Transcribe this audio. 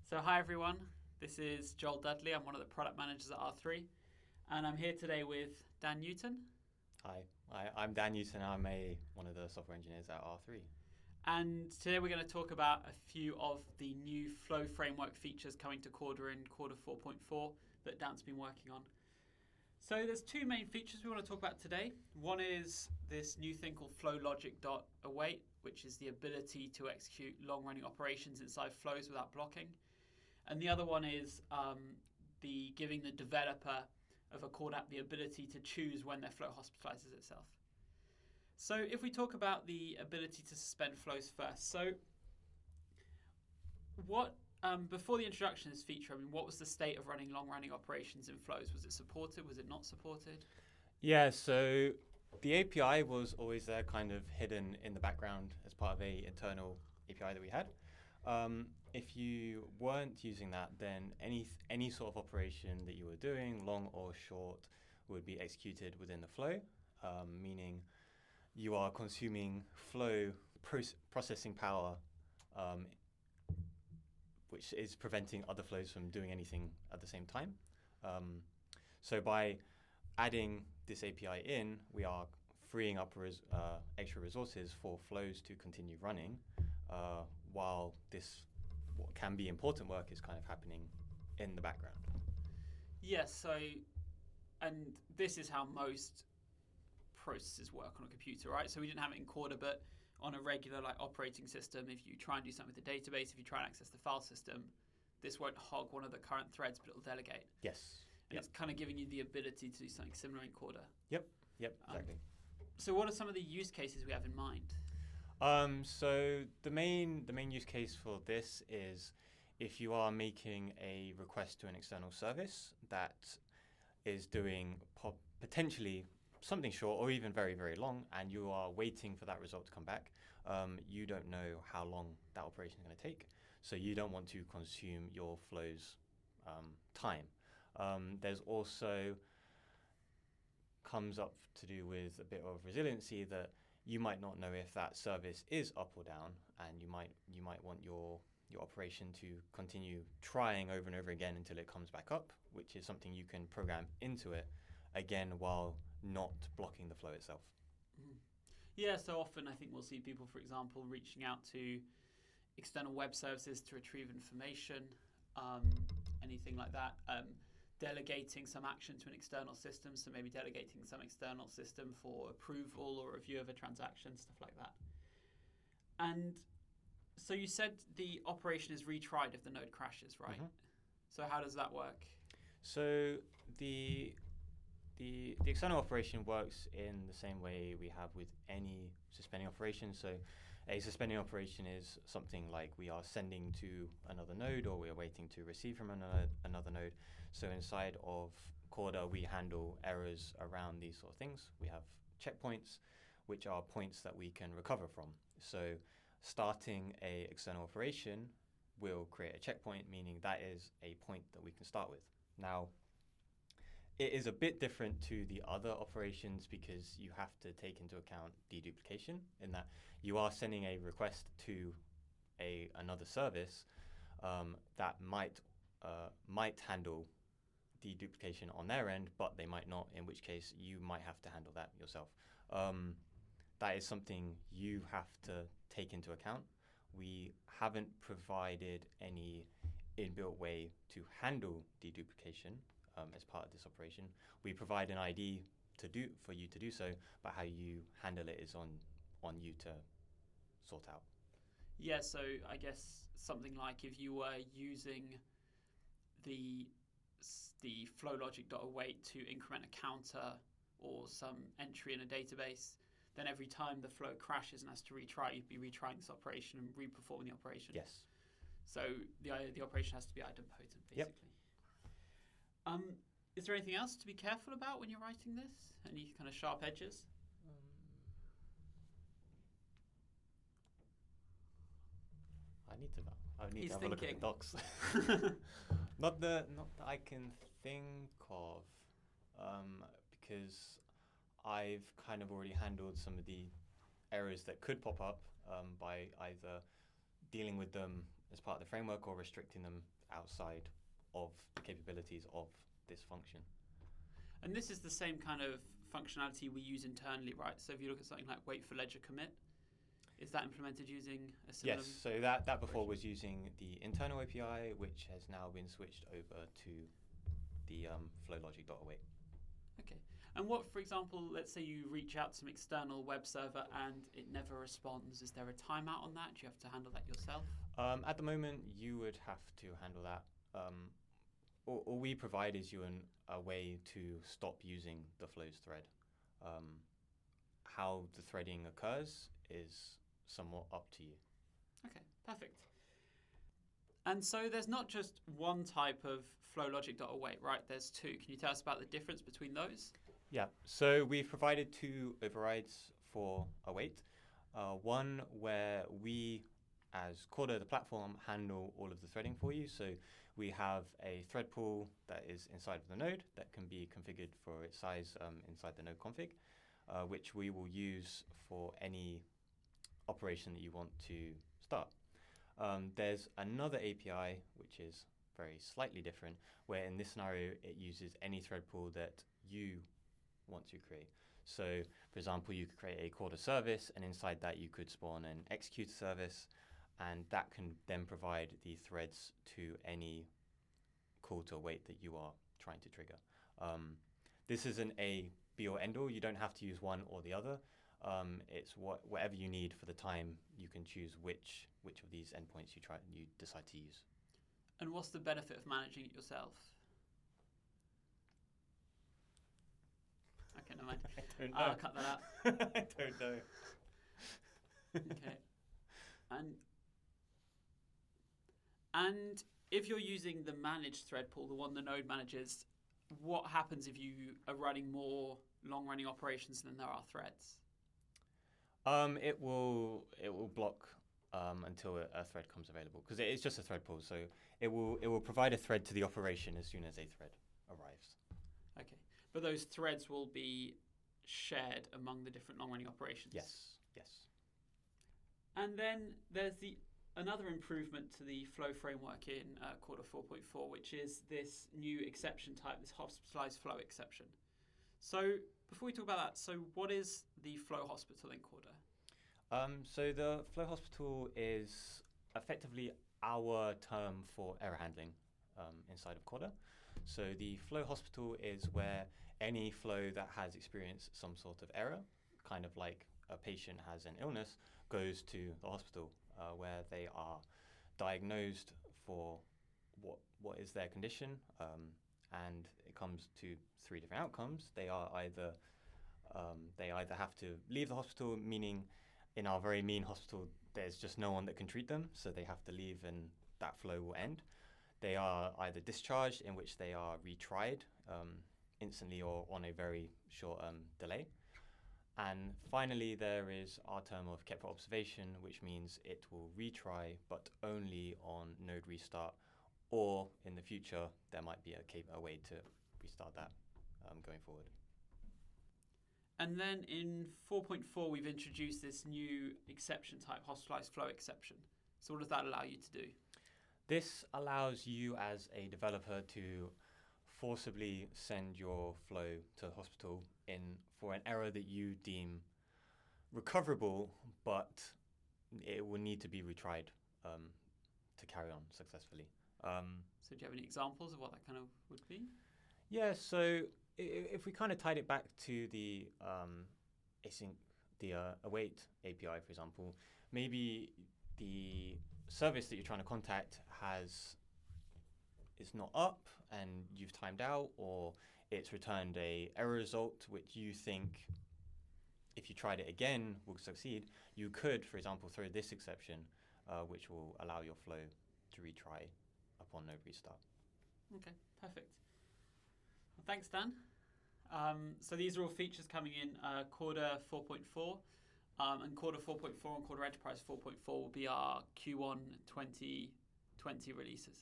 So hi everyone, this is Joel Dudley. I'm one of the product managers at R3, and I'm here today with Dan Newton. I'm Dan Newton. I'm one of the software engineers at R3. And today we're going to talk about a few of the new Flow framework features coming to Corda in Corda 4.4 that Dan's been working on. So there's two main features we want to talk about today. One is this new thing called flowlogic.await, which is the ability to execute long-running operations inside flows without blocking. And the other one is the giving the developer of a Corda app the ability to choose when their flow hospitalizes itself. So if we talk about the ability to suspend flows first, so what before the introduction of this feature, what was the state of running long-running operations in flows? Was it supported? Was it not supported? Yeah, so the API was always there, kind of hidden in the background as part of a internal API that we had. If you weren't using that, then any sort of operation that you were doing, long or short, would be executed within the flow, meaning you are consuming flow processing power, which is preventing other flows from doing anything at the same time. So by adding this API in, we are freeing up extra resources for flows to continue running while this what can be important work is kind of happening in the background. Yes, so, and this is how most processes work on a computer, right? So we didn't have it in Corda, but on a regular operating system, if you try and do something with the database, if you try and access the file system, this won't hog one of the current threads, but it'll delegate. Yes. And it's kind of giving you the ability to do something similar in Corda. Yep, exactly. So what are some of the use cases we have in mind? So the main use case for this is if you are making a request to an external service that is doing potentially something short or even very, very long, and you are waiting for that result to come back, you don't know how long that operation is going to take, so you don't want to consume your flow's time. There's also comes up to do with a bit of resiliency that you might not know if that service is up or down, and you might want your operation to continue trying over and over again until it comes back up, which is something you can program into it again while not blocking the flow itself. Mm-hmm. Yeah, so often I think we'll see people, for example, reaching out to external web services to retrieve information, anything like that. Delegating some action to an external system, so maybe delegating some external system for approval or review of a transaction, stuff like that. And so you said the operation is retried if the node crashes, right? Mm-hmm. So how does that work? So the external operation works in the same way we have with any suspending operation. So a suspending operation is something like we are sending to another node or we are waiting to receive from another node. So inside of Corda, we handle errors around these sort of things. We have checkpoints, which are points that we can recover from. So starting a external operation will create a checkpoint, meaning that is a point that we can start with. Now, it is a bit different to the other operations because you have to take into account deduplication in that you are sending a request to another service that might handle deduplication on their end, but they might not, in which case you might have to handle that yourself. That is something you have to take into account. We haven't provided any inbuilt way to handle deduplication as part of this operation. We provide an ID for you to do so, but how you handle it is on you to sort out. Yeah, so I guess something like if you were using the flowlogic.await to increment a counter or some entry in a database, then every time the flow crashes and has to retry, you'd be retrying this operation and re-performing the operation. Yes. So the operation has to be idempotent, basically. Yep. Is there anything else to be careful about when you're writing this? Any kind of sharp edges? I need to He's have thinking. a look at the docs. Not that I can think of, because I've kind of already handled some of the errors that could pop up by either dealing with them as part of the framework or restricting them outside of the capabilities of this function. And this is the same kind of functionality we use internally, right? So if you look at something like wait for ledger commit, is that implemented using a similar? Yes, so that before was using the internal API, which has now been switched over to the flowlogic.await. Okay. And what, for example, let's say you reach out to some external web server and it never responds. Is there a timeout on that? Do you have to handle that yourself? At the moment, you would have to handle that. All we provide is you a way to stop using the flows thread. How the threading occurs is somewhat up to you. Okay, perfect. And so there's not just one type of flowlogic.await, right? There's two. Can you tell us about the difference between those? Yeah, so we've provided two overrides for await. One where we, as Corda, the platform, handle all of the threading for you. So we have a thread pool that is inside of the node that can be configured for its size inside the node config, which we will use for any operation that you want to start. There's another API which is very slightly different, where in this scenario it uses any thread pool that you want to create. So, for example, you could create a Corda service, and inside that you could spawn an execute service, and that can then provide the threads to any call to await that you are trying to trigger. This isn't a be or end all. You don't have to use one or the other. It's whatever you need for the time. You can choose which of these endpoints you decide to use. And what's the benefit of managing it yourself? Okay, never mind. I don't know. I'll cut that out. I don't know. Okay. And if you're using the managed thread pool, the one the node manages, what happens if you are running more long-running operations than there are threads? It will block until a thread comes available, because it is just a thread pool. So it will provide a thread to the operation as soon as a thread arrives. Okay, but those threads will be shared among the different long-running operations. Yes. And then there's another improvement to the flow framework in Corda 4.4, which is this new exception type, this hospitalized flow exception. So before we talk about that, so what is the flow hospital in Corda? So the flow hospital is effectively our term for error handling inside of Corda. So the flow hospital is where any flow that has experienced some sort of error, kind of like a patient has an illness, goes to the hospital where they are diagnosed for what is their condition, and it comes to three different outcomes. They either have to leave the hospital, meaning in our very mean hospital there's just no one that can treat them, so they have to leave and that flow will end. They are either discharged, in which they are retried instantly or on a very short delay. And finally, there is our term of kept for observation, which means it will retry, but only on node restart, or in the future, there might be a way to restart that going forward. And then in 4.4, we've introduced this new exception type, hospitalized flow exception. So what does that allow you to do? This allows you as a developer to forcibly send your flow to the hospital for an error that you deem recoverable, but it will need to be retried to carry on successfully. So do you have any examples of what that kind of would be? Yeah, so if we kind of tied it back to the await API, for example, maybe the service that you're trying to contact is not up and you've timed out, or it's returned a error result which you think if you tried it again will succeed. You could, for example, throw this exception which will allow your flow to retry upon node restart. Okay, perfect. Well, thanks, Dan. So these are all features coming in Corda 4.4, and Corda 4.4 and Corda Enterprise 4.4 will be our Q1 2020 releases.